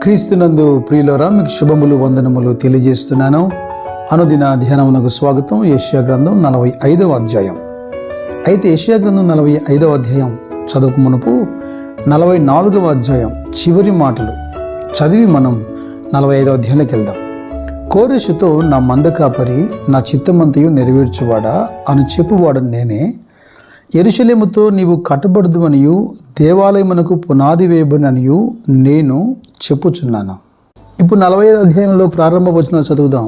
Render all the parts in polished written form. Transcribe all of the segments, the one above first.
క్రీస్తునందు ప్రియులారా, మీకు శుభములు వందనములు తెలియజేస్తున్నాను. అనుదిన ధ్యానమునకు స్వాగతం. యెషయా గ్రంథం 45వ అధ్యాయం. అయితే యెషయా గ్రంథం 45వ అధ్యాయం చదువుకు మునుపు 44వ అధ్యాయం చివరి మాటలు చదివి మనం 45వ అధ్యాయంలోకి వెళ్దాం. కోరెషుతో, నా మందకాపరి, నా చిత్తమంతయు నెరవేర్చువాడా అని చెప్పువాడని నేనే. యెరూషలేముతో నీవు కట్టబడదువనియు దేవాలయమునకు పునాది వేయబడిననియు నేను చెప్పుచున్నాను. ఇప్పుడు 45వ అధ్యాయంలో ప్రారంభ వచనాలు చదువుదాం.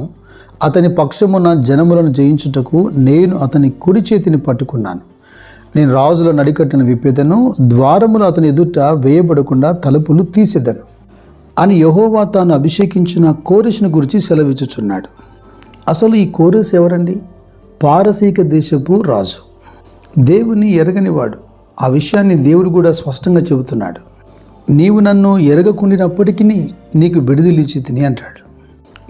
అతని పక్షమున జనములను జయించుటకు నేను అతని కుడి చేతిని పట్టుకున్నాను. నేను రాజుల నడికట్టును విప్పేదను, ద్వారములు అతని ఎదుట వేయబడకుండా తలుపులు తీసేదను అని యెహోవా తాను అభిషేకించిన కోరెషును గురించి సెలవిచ్చుచున్నాడు. అసలు ఈ కోరెషు ఎవరండి? పారసీక దేశపు రాజు, దేవుని ఎరగనివాడు. ఆ విషయాన్ని దేవుడు కూడా స్పష్టంగా చెబుతున్నాడు. నీవు నన్ను ఎరగకుండినప్పటికీ నీకు విడుదలిచ్చి తిని అంటాడు.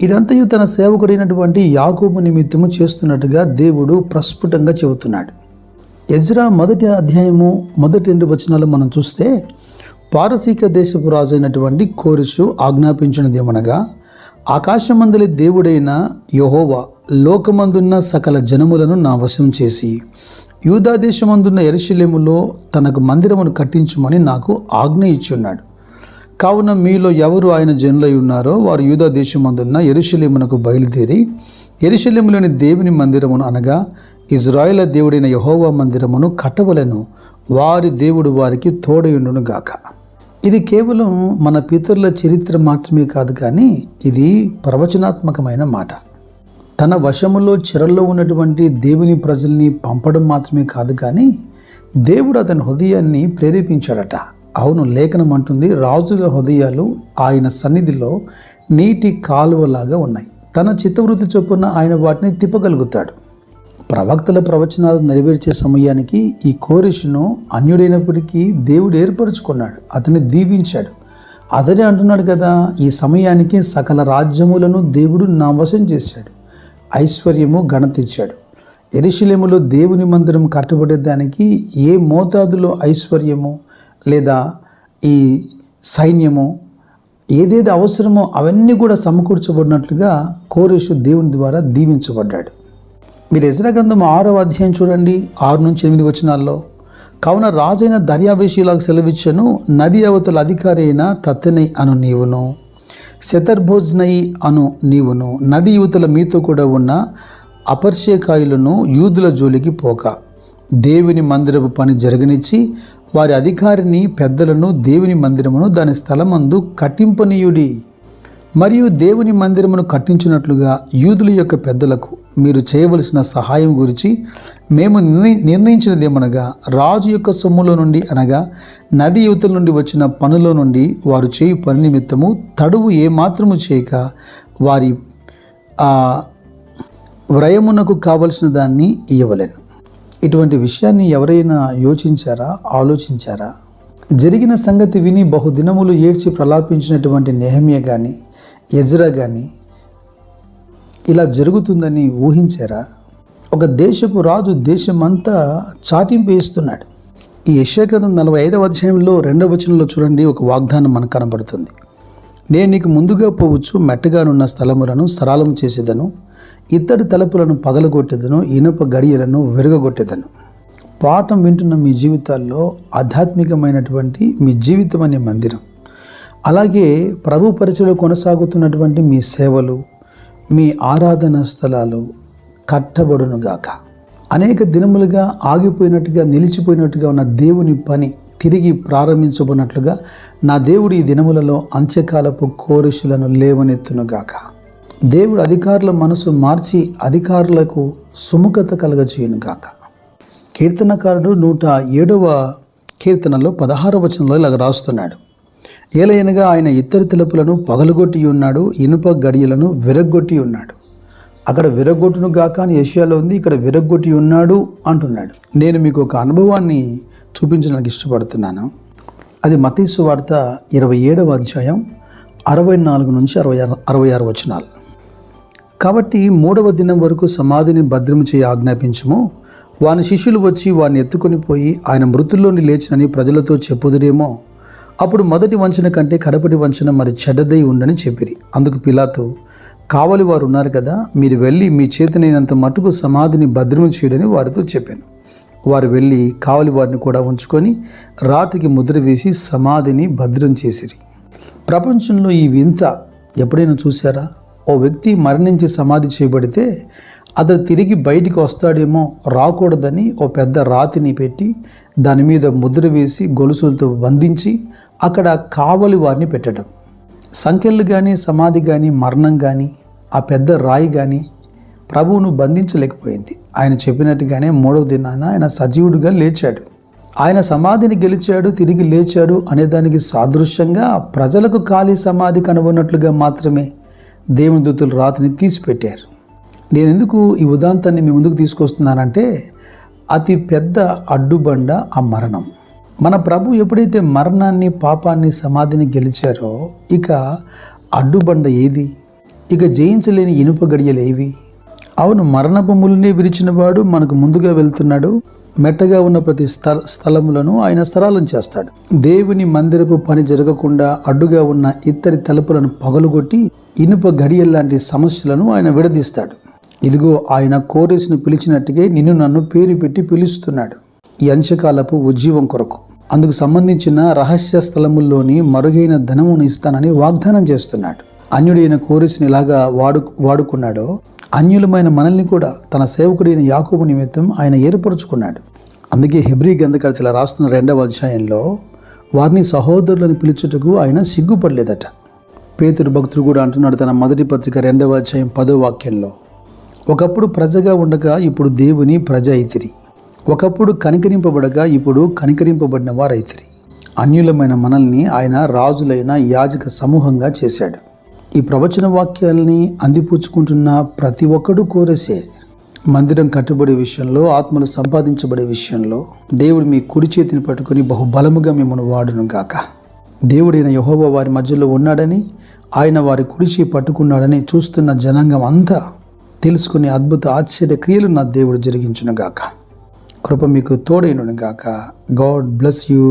ఇదంతయు తన సేవకుడైనటువంటి యాకోబు నిమిత్తము చేస్తున్నట్టుగా దేవుడు ప్రస్ఫుటంగా చెబుతున్నాడు. ఎజ్రా 1వ అధ్యాయము 1-2 వచనాలు మనం చూస్తే, పారసీక దేశపు రాజు అయినటువంటి కోరెషు ఆజ్ఞాపించినదేమనగా, ఆకాశమందలి దేవుడైన యెహోవా లోకమందున్న సకల జనములను నా వశం చేసి యూదా దేశమందున్న యెరూషలేములో తనకు మందిరమును కట్టించుమని నాకు ఆజ్ఞ ఇచ్చున్నాడు. కావున మీలో ఎవరు ఆయన జనులై ఉన్నారో వారు యూదా దేశమందున్న యెరూషలేమునకు బయలుదేరి యెరూషలేములోని దేవుని మందిరమును అనగా ఇజ్రాయేలు దేవుడైన యెహోవా మందిరమును కట్టవలెను. వారి దేవుడు వారికి తోడయుండును గాక. ఇది కేవలం మన పితరుల చరిత్ర మాత్రమే కాదు, కానీ ఇది ప్రవచనాత్మకమైన మాట. తన వశములో చెరల్లో ఉన్నటువంటి దేవుని ప్రజల్ని పంపడం మాత్రమే కాదు, కానీ దేవుడు అతని హృదయాన్ని ప్రేరేపించాడట. అవును, లేఖనం అంటుంది, రాజుల హృదయాలు ఆయన సన్నిధిలో నీటి కాలువలాగా ఉన్నాయి. తన చిత్తవృత్తి చొప్పున ఆయన వాటిని తిప్పగలుగుతాడు. ప్రవక్తల ప్రవచనాలు నెరవేర్చే సమయానికి ఈ కోరెషును అన్యుడైనప్పటికీ దేవుడు ఏర్పరచుకున్నాడు, అతన్ని దీవించాడు. అతనే అంటున్నాడు కదా, ఈ సమయానికి సకల రాజ్యములను దేవుడు నా వశం చేశాడు, ఐశ్వర్యము ఘనత ఇచ్చాడు. యెరూషలేములో దేవుని మందిరం కట్టబడేదానికి ఏ మోతాదులో ఐశ్వర్యము లేదా ఈ సైన్యము ఏదేది అవసరమో అవన్నీ కూడా సమకూర్చబడినట్లుగా కోరెషు దేవుని ద్వారా దీవించబడ్డాడు. మీరు ఎజ్రా గ్రంథం 6వ అధ్యాయం చూడండి, 6-8 వచనాల్లో, కావున రాజైన దర్యావేషులాగా సెలవిచ్చను, నది అవతల అధికారి అయిన తత్తెనై అను నీవును, శతర్భోజ్నై అను నీవును, నది యువతల మీతో కూడా ఉన్న అపర్షేకాయులను యూదుల జోలికి పోక దేవుని మందిరపు పని జరగనిచ్చి వారి అధికారిని పెద్దలను దేవుని మందిరమును దాని స్థలమందు కట్టింపనీయుడి. మరియు దేవుని మందిరమును కట్టించినట్లుగా యూదుల యొక్క పెద్దలకు మీరు చేయవలసిన సహాయం గురించి మేము నిర్ణయించినదేమనగా, రాజు యొక్క సొమ్ములో నుండి అనగా నది యువతల నుండి వచ్చిన పనులో నుండి వారు చేయు పని నిమిత్తము తడువు ఏమాత్రము చేయక వారి వ్రయమునకు కావలసిన దాన్ని ఇవ్వలేను. ఇటువంటి విషయాన్ని ఎవరైనా యోచించారా, ఆలోచించారా? జరిగిన సంగతి విని బహుదినములు ఏడ్చి ప్రలాపించినటువంటి నెహెమ్యా కానీ ఎజ్రా కానీ ఇలా జరుగుతుందని ఊహించారా? ఒక దేశపు రాజు దేశమంతా చాటింపు వేస్తున్నాడు. ఈ యెషయా గ్రంథం 45వ అధ్యాయంలో 2వ వచనంలో చూడండి, ఒక వాగ్దానం మనకు కనబడుతుంది. నేను నీకు ముందుగా పోవచ్చు మెట్టగానున్న స్థలములను సరళం చేసేదను, ఇత్తడి తలుపులను పగలగొట్టేదను, ఇనుప గడియలను విరగొట్టేదను. పాఠం వింటున్న మీ జీవితాల్లో ఆధ్యాత్మికమైనటువంటి మీ జీవితం అనే మందిరం, అలాగే ప్రభు పరిచయలో కొనసాగుతున్నటువంటి మీ సేవలు, మీ ఆరాధన స్థలాలు కట్టబడునుగాక. అనేక దినములుగా ఆగిపోయినట్టుగా నిలిచిపోయినట్టుగా ఉన్న దేవుని పని తిరిగి ప్రారంభించబడినట్లుగా నా దేవుడు ఈ దినములలో అంత్యకాలపు కోరెషులను లేవనెత్తునుగాక. దేవుడు అధికారుల మనసు మార్చి అధికారులకు సుముఖత కలగజేయునుగాక. కీర్తనకారుడు 107వ కీర్తనలో 16వ వచనంలో ఇలాగ రాస్తున్నాడు, ఏలయనగా ఆయన ఇత్తడి తలుపులను పగలగొట్టి ఉన్నాడు, ఇనుప గడియలను విరగ్గొట్టి ఉన్నాడు. అక్కడ విరగ్గొట్టును గాక అని యెషయాలో ఉంది, ఇక్కడ విరగ్గొట్టి ఉన్నాడు అంటున్నాడు. నేను మీకు ఒక అనుభవాన్ని చూపించడానికి ఇష్టపడుతున్నాను. అది మత్తయి సువార్త 27వ అధ్యాయం 64-66 వచనాలు. కాబట్టి 3వ దినం వరకు సమాధిని భద్రము చేయి ఆజ్ఞాపించుము. వాని శిష్యులు వచ్చి వారిని ఎత్తుకొని పోయి ఆయన మృతుల్లోని లేచినని ప్రజలతో చెప్పుదురేమో. అప్పుడు మొదటి వంచన కంటే కడపటి వంచన మరి చెడ్డదై ఉండని చెప్పిరి. అందుకు పిలాతు, కావలి వారు ఉన్నారు కదా, మీరు వెళ్ళి మీ చేతనైనంత మటుకు సమాధిని భద్రం చేయడని వారితో చెప్పాను. వారు వెళ్ళి కావలి వారిని కూడా ఉంచుకొని రాత్రికి ముద్ర వేసి సమాధిని భద్రం చేసిరి. ప్రపంచంలో ఈ వింత ఎప్పుడైనా చూసారా? ఓ వ్యక్తి మరణించి సమాధి చేయబడితే అతను తిరిగి బయటికి వస్తాడేమో, రాకూడదని ఓ పెద్ద రాతిని పెట్టి దాని మీద ముద్ర వేసి గొలుసులతో బంధించి అక్కడ కావలి వారిని పెట్టడం. సంఖ్యలు కానీ, సమాధి కానీ, మరణం కానీ, ఆ పెద్ద రాయి కానీ ప్రభువును బంధించలేకపోయింది. ఆయన చెప్పినట్టుగానే 3వ దినాన ఆయన సజీవుడిగా లేచాడు. ఆయన సమాధిని గెలిచాడు, తిరిగి లేచాడు అనేదానికి సాదృశ్యంగా ప్రజలకు ఖాళీ సమాధి కనుగొన్నట్లుగా మాత్రమే దేవుని దూతలు రాతిని తీసిపెట్టారు. నేను ఎందుకు ఈ ఉదాంతాన్ని మీ ముందుకు తీసుకొస్తున్నానంటే, అతి పెద్ద అడ్డుబండ ఆ మరణం. మన ప్రభు ఎప్పుడైతే మరణాన్ని, పాపాన్ని, సమాధిని గెలిచారో ఇక అడ్డుబండ ఏది? ఇక జయించలేని ఇనుప గడియలు ఏవి? అవును, మరణపు ములునే విరిచిన వాడు మనకు ముందుగా వెళ్తున్నాడు. మెట్టగా ఉన్న ప్రతి స్థలములను ఆయన సరళం చేస్తాడు. దేవుని మందిరపు పని జరగకుండా అడ్డుగా ఉన్న ఇత్తడి తలుపులను పగలుగొట్టి ఇనుప గడియల్లాంటి సమస్యలను ఆయన విడదీస్తాడు. ఇదిగో ఆయన కోరేసును పిలిచినట్టుగా నిన్ను నన్ను పేరు పెట్టి పిలుస్తున్నాడు ఈ అంశకాలపు ఉజ్జీవం కొరకు. అందుకు సంబంధించిన రహస్య స్థలముల్లోని మరుగైన ధనమును ఇస్తానని వాగ్దానం చేస్తున్నాడు. అన్యుడైన కోరేసుని ఇలాగా వాడుకున్నాడో అన్యులమైన మనల్ని కూడా తన సేవకుడైన యాకోబు నిమిత్తం ఆయన ఏర్పరచుకున్నాడు. అందుకే హెబ్రీ గ్రంథకర్త ఇలా రాస్తున్న 2వ అధ్యాయంలో వారిని సహోదరులను పిలుచుటకు ఆయన సిగ్గుపడలేదట. పేతురు భక్తుడు కూడా అంటున్నాడు తన మొదటి పత్రిక 2వ అధ్యాయం 10వ వాక్యంలో, ఒకప్పుడు ప్రజగా ఉండగా ఇప్పుడు దేవుని ప్రజ అయితిరి, ఒకప్పుడు కనికరింపబడగా ఇప్పుడు కనికరింపబడిన వారైతిరి. అన్యులమైన మనల్ని ఆయన రాజులైన యాజక సమూహంగా చేశాడు. ఈ ప్రవచన వాక్యాలని అందిపుచ్చుకుంటున్న ప్రతి ఒక్కడు కోరేసే. మందిరం కట్టుబడే విషయంలో, ఆత్మలు సంపాదించబడే విషయంలో దేవుడు మీ కుడి చేతిని పట్టుకుని బహుబలముగా మిమ్మల్ని వాడును గాక. దేవుడైన యెహోవా వారి మధ్యలో ఉన్నాడని, ఆయన వారి కుడిచి పట్టుకున్నాడని చూస్తున్న జనాంగం అంతా తెలుసుకునే అద్భుత ఆశ్చర్య క్రియలు నా దేవుడు జరిగించును గాక. కృప మీకు తోడైనను గాక. God bless you.